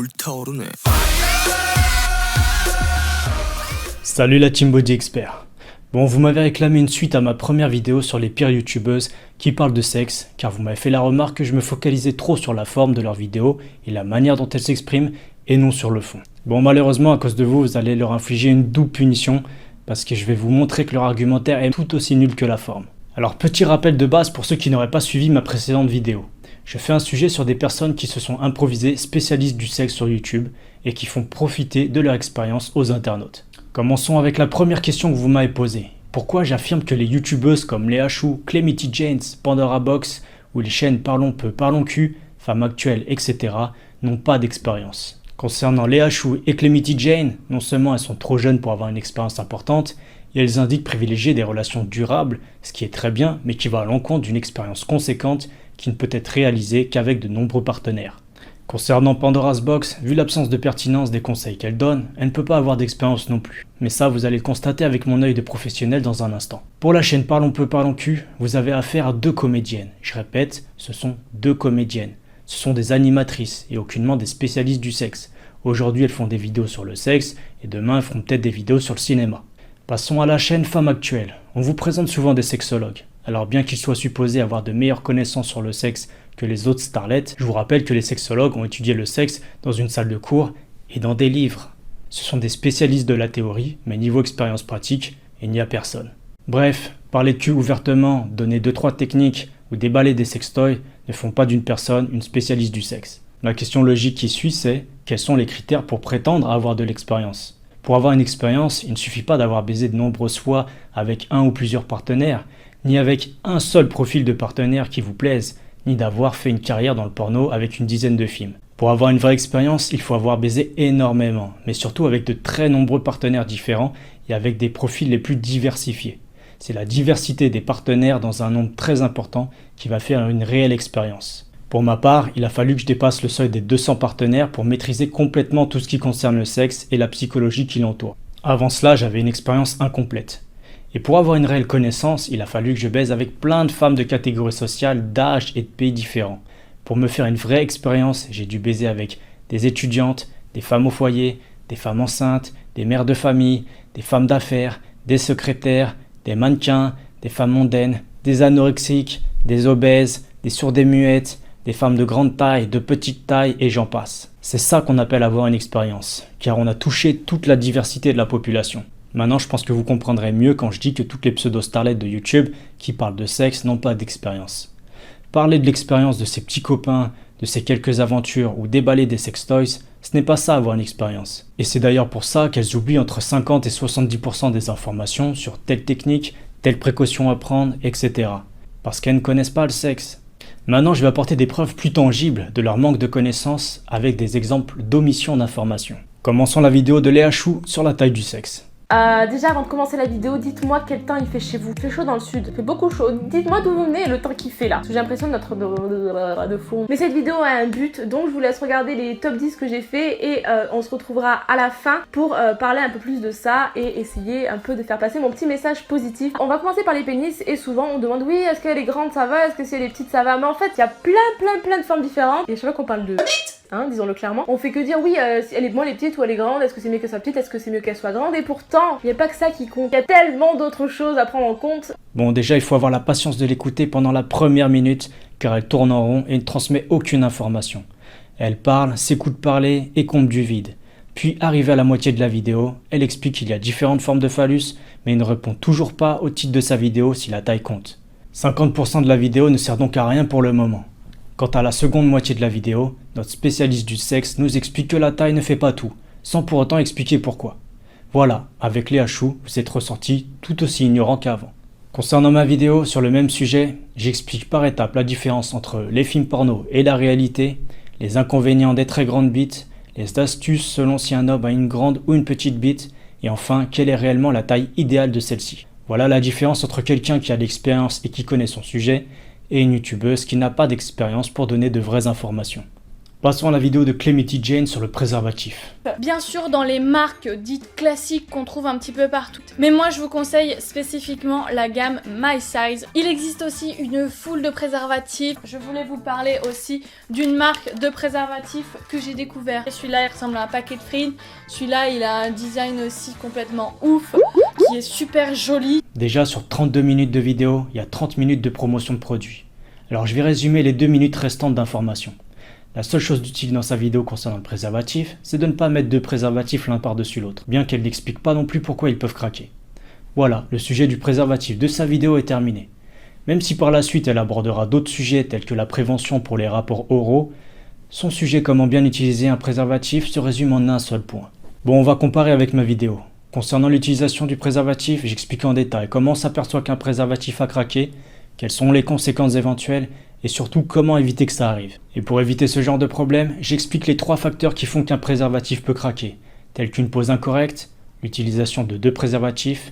불타오르네. Salut la team Body Expert. Bon, vous m'avez réclamé une suite à ma première vidéo sur les pires youtubeuses qui parlent de sexe, car vous m'avez fait la remarque que je me focalisais trop sur la forme de leurs vidéos et la manière dont elles s'expriment et non sur le fond. Bon, malheureusement, à cause de vous, vous allez leur infliger une double punition parce que je vais vous montrer que leur argumentaire est tout aussi nul que la forme. Alors, petit rappel de base pour ceux qui n'auraient pas suivi ma précédente vidéo. Je fais un sujet sur des personnes qui se sont improvisées spécialistes du sexe sur YouTube et qui font profiter de leur expérience aux internautes. Commençons avec la première question que vous m'avez posée. Pourquoi j'affirme que les youtubeuses comme Léa Chou, Clemity Janes, Pandora Box ou les chaînes Parlons Peu, Parlons Cul, Femmes Actuelles, etc. n'ont pas d'expérience? Concernant Léa Chou et Clemity Jane, non seulement elles sont trop jeunes pour avoir une expérience importante, et elles indiquent privilégier des relations durables, ce qui est très bien, mais qui va à l'encontre d'une expérience conséquente qui ne peut être réalisée qu'avec de nombreux partenaires. Concernant Pandora's Box, vu l'absence de pertinence des conseils qu'elle donne, elle ne peut pas avoir d'expérience non plus. Mais ça, vous allez le constater avec mon œil de professionnel dans un instant. Pour la chaîne Parlons Peu, Parlons Cul, vous avez affaire à deux comédiennes. Je répète, ce sont deux comédiennes. Ce sont des animatrices et aucunement des spécialistes du sexe. Aujourd'hui, elles font des vidéos sur le sexe et demain, elles feront peut-être des vidéos sur le cinéma. Passons à la chaîne Femmes Actuelles. On vous présente souvent des sexologues. Alors bien qu'ils soient supposés avoir de meilleures connaissances sur le sexe que les autres starlets, je vous rappelle que les sexologues ont étudié le sexe dans une salle de cours et dans des livres. Ce sont des spécialistes de la théorie, mais niveau expérience pratique, il n'y a personne. Bref, parler de cul ouvertement, donner 2-3 techniques ou déballer des sextoys ne font pas d'une personne une spécialiste du sexe. La question logique qui suit, c'est quels sont les critères pour prétendre à avoir de l'expérience? Pour avoir une expérience, il ne suffit pas d'avoir baisé de nombreuses fois avec un ou plusieurs partenaires, ni avec un seul profil de partenaire qui vous plaise, ni d'avoir fait une carrière dans le porno avec une dizaine de films. Pour avoir une vraie expérience, il faut avoir baisé énormément, mais surtout avec de très nombreux partenaires différents et avec des profils les plus diversifiés. C'est la diversité des partenaires dans un nombre très important qui va faire une réelle expérience. Pour ma part, il a fallu que je dépasse le seuil des 200 partenaires pour maîtriser complètement tout ce qui concerne le sexe et la psychologie qui l'entoure. Avant cela, j'avais une expérience incomplète. Et pour avoir une réelle connaissance, il a fallu que je baise avec plein de femmes de catégories sociales, d'âge et de pays différents. Pour me faire une vraie expérience, j'ai dû baiser avec des étudiantes, des femmes au foyer, des femmes enceintes, des mères de famille, des femmes d'affaires, des secrétaires, des mannequins, des femmes mondaines, des anorexiques, des obèses, des sourdes et muettes, des femmes de grande taille, de petite taille et j'en passe. C'est ça qu'on appelle avoir une expérience, car on a touché toute la diversité de la population. Maintenant, je pense que vous comprendrez mieux quand je dis que toutes les pseudo-starlets de YouTube qui parlent de sexe n'ont pas d'expérience. Parler de l'expérience de ses petits copains, de ses quelques aventures ou déballer des sextoys, ce n'est pas ça avoir une expérience. Et c'est d'ailleurs pour ça qu'elles oublient entre 50 et 70% des informations sur telle technique, telle précaution à prendre, etc. Parce qu'elles ne connaissent pas le sexe. Maintenant, je vais apporter des preuves plus tangibles de leur manque de connaissances avec des exemples d'omission d'informations. Commençons la vidéo de Léa Chou sur la taille du sexe. Déjà avant de commencer la vidéo, dites-moi quel temps il fait chez vous. Il fait chaud dans le sud, il fait beaucoup chaud. Dites-moi d'où vous venez et le temps qu'il fait là. Parce que j'ai l'impression d'être de fond. Mais cette vidéo a un but, donc je vous laisse regarder les top 10 que j'ai fait et on se retrouvera à la fin pour parler un peu plus de ça et essayer un peu de faire passer mon petit message positif. On va commencer par les pénis et souvent on demande oui, est-ce qu'elle est grande ça va, est-ce que si elle est petite ça va, mais en fait il y a plein de formes différentes et je sais pas qu'on parle de... Hein, disons-le clairement. On fait que dire oui, si elle est petite ou elle est grande, est-ce que c'est mieux qu'elle soit petite, est-ce que c'est mieux qu'elle soit grande, et pourtant, il n'y a pas que ça qui compte. Il y a tellement d'autres choses à prendre en compte. Bon, déjà, il faut avoir la patience de l'écouter pendant la première minute, car elle tourne en rond et ne transmet aucune information. Elle parle, s'écoute parler et comble du vide. Puis, arrivée à la moitié de la vidéo, elle explique qu'il y a différentes formes de phallus, mais ne répond toujours pas au titre de sa vidéo si la taille compte. 50% de la vidéo ne sert donc à rien pour le moment. Quant à la seconde moitié de la vidéo, notre spécialiste du sexe nous explique que la taille ne fait pas tout, sans pour autant expliquer pourquoi. Voilà, avec Léa Chou, vous êtes ressenti tout aussi ignorant qu'avant. Concernant ma vidéo sur le même sujet, j'explique par étapes la différence entre les films porno et la réalité, les inconvénients des très grandes bites, les astuces selon si un homme a une grande ou une petite bite, et enfin, quelle est réellement la taille idéale de celle-ci. Voilà la différence entre quelqu'un qui a de l'expérience et qui connaît son sujet, et une youtubeuse qui n'a pas d'expérience pour donner de vraies informations. Passons à la vidéo de Calamity Jane sur le préservatif. Bien sûr dans les marques dites classiques qu'on trouve un petit peu partout. Mais moi je vous conseille spécifiquement la gamme My Size. Il existe aussi une foule de préservatifs. Je voulais vous parler aussi d'une marque de préservatifs que j'ai découvert. Celui-là il ressemble à un paquet de frites. Celui-là il a un design aussi complètement ouf, qui est super joli. Déjà sur 32 minutes de vidéo, il y a 30 minutes de promotion de produits. Alors je vais résumer les 2 minutes restantes d'informations. La seule chose d'utile dans sa vidéo concernant le préservatif, c'est de ne pas mettre deux préservatifs l'un par-dessus l'autre, bien qu'elle n'explique pas non plus pourquoi ils peuvent craquer. Voilà, le sujet du préservatif de sa vidéo est terminé. Même si par la suite elle abordera d'autres sujets tels que la prévention pour les rapports oraux, son sujet comment bien utiliser un préservatif se résume en un seul point. Bon, on va comparer avec ma vidéo. Concernant l'utilisation du préservatif, j'explique en détail comment on s'aperçoit qu'un préservatif a craqué, quelles sont les conséquences éventuelles, et surtout comment éviter que ça arrive. Et pour éviter ce genre de problème, j'explique les 3 facteurs qui font qu'un préservatif peut craquer, tels qu'une pose incorrecte, l'utilisation de 2 préservatifs,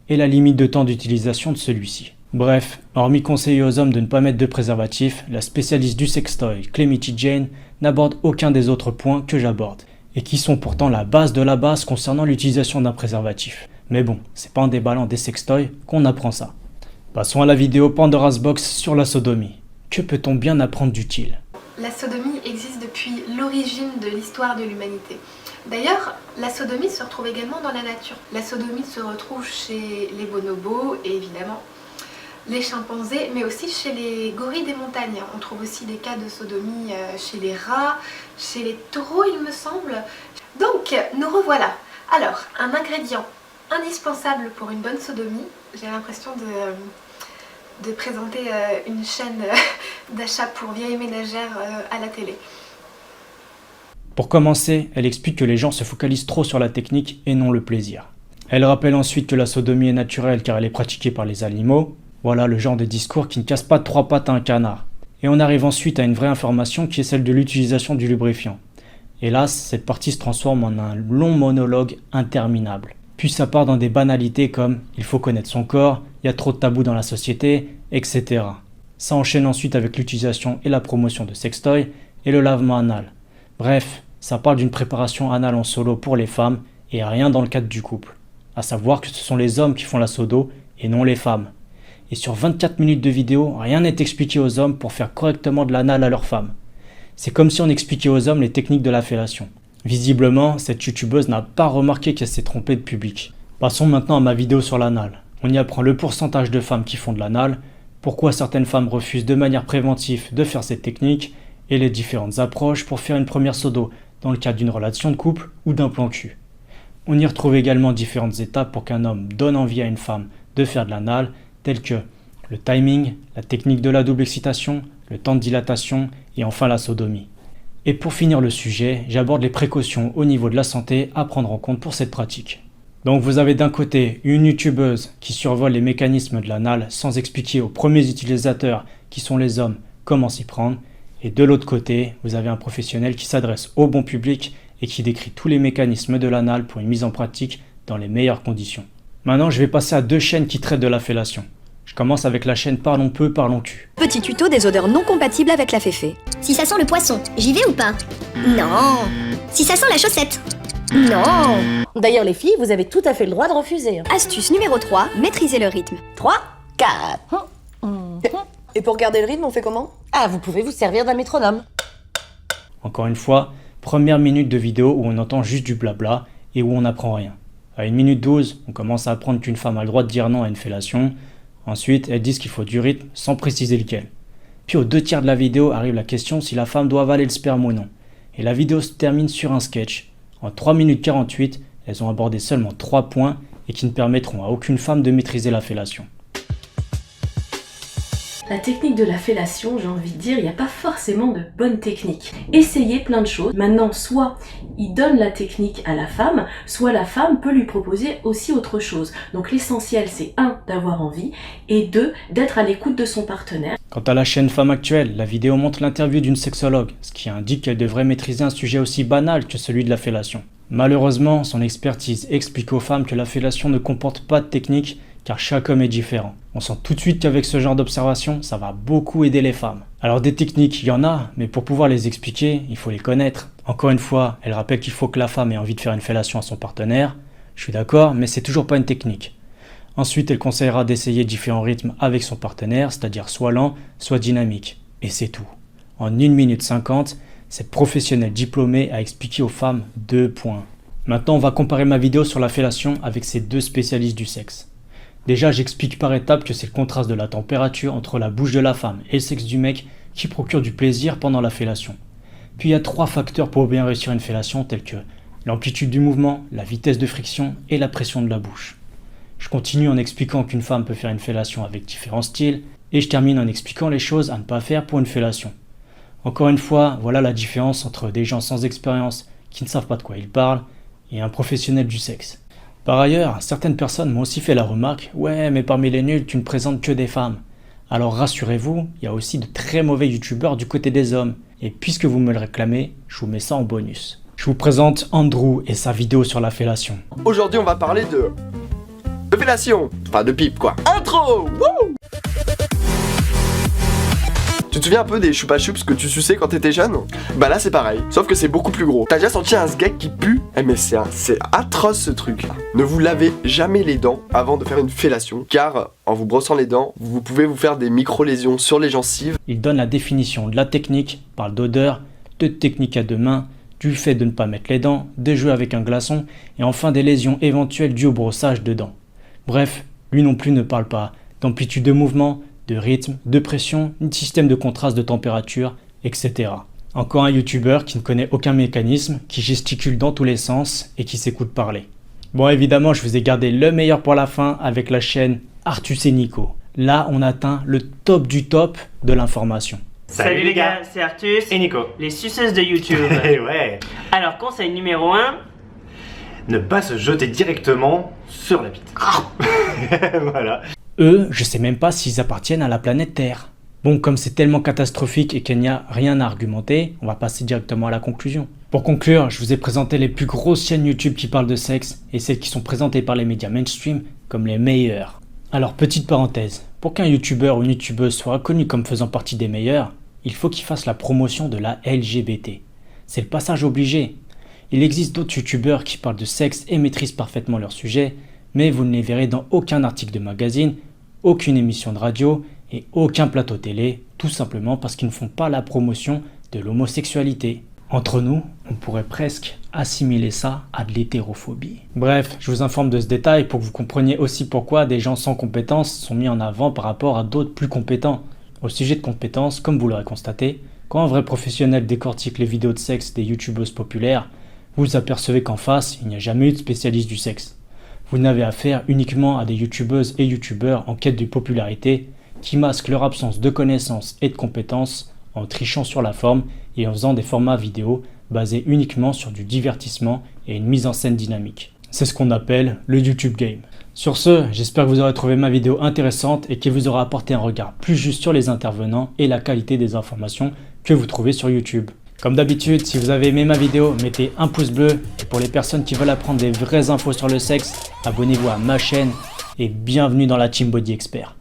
et la limite de temps d'utilisation de celui-ci. Bref, hormis conseiller aux hommes de ne pas mettre de préservatif, la spécialiste du sextoy, Calamity Jane, n'aborde aucun des autres points que j'aborde, et qui sont pourtant la base de la base concernant l'utilisation d'un préservatif. Mais bon, c'est pas en déballant des sextoys qu'on apprend ça. Passons à la vidéo Pandora's Box sur la sodomie. Que peut-on bien apprendre d'utile? La sodomie existe depuis l'origine de l'histoire de l'humanité. D'ailleurs, la sodomie se retrouve également dans la nature. La sodomie se retrouve chez les bonobos et évidemment les chimpanzés, mais aussi chez les gorilles des montagnes. On trouve aussi des cas de sodomie chez les rats, chez les taureaux il me semble. Donc, nous revoilà. Alors, un ingrédient indispensable pour une bonne sodomie, j'ai l'impression de présenter une chaîne d'achat pour vieilles ménagères à la télé. Pour commencer, elle explique que les gens se focalisent trop sur la technique et non le plaisir. Elle rappelle ensuite que la sodomie est naturelle car elle est pratiquée par les animaux. Voilà le genre de discours qui ne casse pas de 3 pattes à un canard. Et on arrive ensuite à une vraie information qui est celle de l'utilisation du lubrifiant. Hélas, cette partie se transforme en un long monologue interminable. Puis ça part dans des banalités comme « il faut connaître son corps », « il y a trop de tabous dans la société », etc. Ça enchaîne ensuite avec l'utilisation et la promotion de sextoys et le lavement anal. Bref, ça parle d'une préparation anale en solo pour les femmes et rien dans le cadre du couple. À savoir que ce sont les hommes qui font la sodo et non les femmes. Et sur 24 minutes de vidéo, rien n'est expliqué aux hommes pour faire correctement de l'anal à leurs femmes. C'est comme si on expliquait aux hommes les techniques de la fellation. Visiblement, cette youtubeuse n'a pas remarqué qu'elle s'est trompée de public. Passons maintenant à ma vidéo sur l'anal. On y apprend le pourcentage de femmes qui font de l'anal, pourquoi certaines femmes refusent de manière préventive de faire cette technique, et les différentes approches pour faire une première sodo dans le cadre d'une relation de couple ou d'un plan cul. On y retrouve également différentes étapes pour qu'un homme donne envie à une femme de faire de l'anal, telles que le timing, la technique de la double excitation, le temps de dilatation et enfin la sodomie. Et pour finir le sujet, j'aborde les précautions au niveau de la santé à prendre en compte pour cette pratique. Donc vous avez d'un côté une youtubeuse qui survole les mécanismes de l'anal sans expliquer aux premiers utilisateurs qui sont les hommes comment s'y prendre. Et de l'autre côté, vous avez un professionnel qui s'adresse au bon public et qui décrit tous les mécanismes de l'anal pour une mise en pratique dans les meilleures conditions. Maintenant, je vais passer à 2 chaînes qui traitent de la fellation. Je commence avec la chaîne Parlons peu, parlons cul. Petit tuto des odeurs non compatibles avec la féfé. Si ça sent le poisson, j'y vais ou pas? Non. Si ça sent la chaussette? Non. D'ailleurs les filles, vous avez tout à fait le droit de refuser. Astuce numéro 3, maîtriser le rythme. 3, 4. Et pour garder le rythme, on fait comment? Ah, vous pouvez vous servir d'un métronome. Encore une fois, première minute de vidéo où on entend juste du blabla et où on n'apprend rien. À 1 minute 12, on commence à apprendre qu'une femme a le droit de dire non à une fellation. Ensuite, elles disent qu'il faut du rythme sans préciser lequel. Puis aux 2/3 de la vidéo arrive la question si la femme doit avaler le sperme ou non. Et la vidéo se termine sur un sketch. En 3 minutes 48, elles ont abordé seulement 3 points et qui ne permettront à aucune femme de maîtriser la fellation. La technique de la fellation, j'ai envie de dire, il n'y a pas forcément de bonne technique. Essayez plein de choses. Maintenant, soit il donne la technique à la femme, soit la femme peut lui proposer aussi autre chose. Donc l'essentiel, c'est 1, d'avoir envie, et 2, d'être à l'écoute de son partenaire. Quant à la chaîne Femme Actuelle, la vidéo montre l'interview d'une sexologue, ce qui indique qu'elle devrait maîtriser un sujet aussi banal que celui de la fellation. Malheureusement, son expertise explique aux femmes que la fellation ne comporte pas de technique, car chaque homme est différent. On sent tout de suite qu'avec ce genre d'observation, ça va beaucoup aider les femmes. Alors des techniques, il y en a, mais pour pouvoir les expliquer, il faut les connaître. Encore une fois, elle rappelle qu'il faut que la femme ait envie de faire une fellation à son partenaire. Je suis d'accord, mais c'est toujours pas une technique. Ensuite, elle conseillera d'essayer différents rythmes avec son partenaire, c'est-à-dire soit lent, soit dynamique. Et c'est tout. En 1 minute 50, cette professionnelle diplômée a expliqué aux femmes 2 points. Maintenant, on va comparer ma vidéo sur la fellation avec ces 2 spécialistes du sexe. Déjà, j'explique par étapes que c'est le contraste de la température entre la bouche de la femme et le sexe du mec qui procure du plaisir pendant la fellation. Puis il y a 3 facteurs pour bien réussir une fellation tels que l'amplitude du mouvement, la vitesse de friction et la pression de la bouche. Je continue en expliquant qu'une femme peut faire une fellation avec différents styles et je termine en expliquant les choses à ne pas faire pour une fellation. Encore une fois, voilà la différence entre des gens sans expérience qui ne savent pas de quoi ils parlent et un professionnel du sexe. Par ailleurs, certaines personnes m'ont aussi fait la remarque « Ouais, mais parmi les nuls, tu ne présentes que des femmes. » Alors rassurez-vous, il y a aussi de très mauvais youtubeurs du côté des hommes. Et puisque vous me le réclamez, je vous mets ça en bonus. Je vous présente Andrew et sa vidéo sur la fellation. Aujourd'hui, on va parler de fellation. Enfin, de pipe, quoi. Intro. Wouh. Tu te souviens un peu des choupa choups que tu suçais quand t'étais jeune? Bah là c'est pareil, sauf que c'est beaucoup plus gros. T'as déjà senti un sgeg qui pue? Eh mais c'est atroce ce truc. Ne vous lavez jamais les dents avant de faire une fellation, car en vous brossant les dents, vous pouvez vous faire des micro-lésions sur les gencives. Il donne la définition de la technique, parle d'odeur, de technique à 2 mains, du fait de ne pas mettre les dents, de jouer avec un glaçon, et enfin des lésions éventuelles dues au brossage de dents. Bref, lui non plus ne parle pas d'amplitude de mouvement, de rythme, de pression, de système de contraste de température, etc. Encore un youtubeur qui ne connaît aucun mécanisme, qui gesticule dans tous les sens et qui s'écoute parler. Bon évidemment je vous ai gardé le meilleur pour la fin avec la chaîne Artus et Nico. Là on atteint le top du top de l'information. Salut les gars, c'est Artus et Nico, les suceuses de YouTube. Ouais. Alors conseil numéro 1, ne pas se jeter directement sur la bite. Voilà. Eux, je sais même pas s'ils appartiennent à la planète Terre. Bon, comme c'est tellement catastrophique et qu'il n'y a rien à argumenter, on va passer directement à la conclusion. Pour conclure, je vous ai présenté les plus grosses chaînes YouTube qui parlent de sexe et celles qui sont présentées par les médias mainstream comme les meilleures. Alors, petite parenthèse, pour qu'un youtubeur ou une youtubeuse soit reconnu comme faisant partie des meilleurs, il faut qu'il fasse la promotion de la LGBT. C'est le passage obligé. Il existe d'autres youtubeurs qui parlent de sexe et maîtrisent parfaitement leur sujet, mais vous ne les verrez dans aucun article de magazine, aucune émission de radio et aucun plateau télé, tout simplement parce qu'ils ne font pas la promotion de l'homosexualité. Entre nous, on pourrait presque assimiler ça à de l'hétérophobie. Bref, je vous informe de ce détail pour que vous compreniez aussi pourquoi des gens sans compétences sont mis en avant par rapport à d'autres plus compétents. Au sujet de compétences, comme vous l'aurez constaté, quand un vrai professionnel décortique les vidéos de sexe des youtubeuses populaires, vous apercevez qu'en face, il n'y a jamais eu de spécialiste du sexe. Vous n'avez affaire uniquement à des youtubeuses et youtubeurs en quête de popularité qui masquent leur absence de connaissances et de compétences en trichant sur la forme et en faisant des formats vidéo basés uniquement sur du divertissement et une mise en scène dynamique. C'est ce qu'on appelle le YouTube Game. Sur ce, j'espère que vous aurez trouvé ma vidéo intéressante et qu'elle vous aura apporté un regard plus juste sur les intervenants et la qualité des informations que vous trouvez sur YouTube. Comme d'habitude, si vous avez aimé ma vidéo, mettez un pouce bleu. Et pour les personnes qui veulent apprendre des vraies infos sur le sexe, abonnez-vous à ma chaîne et bienvenue dans la Team Body Expert.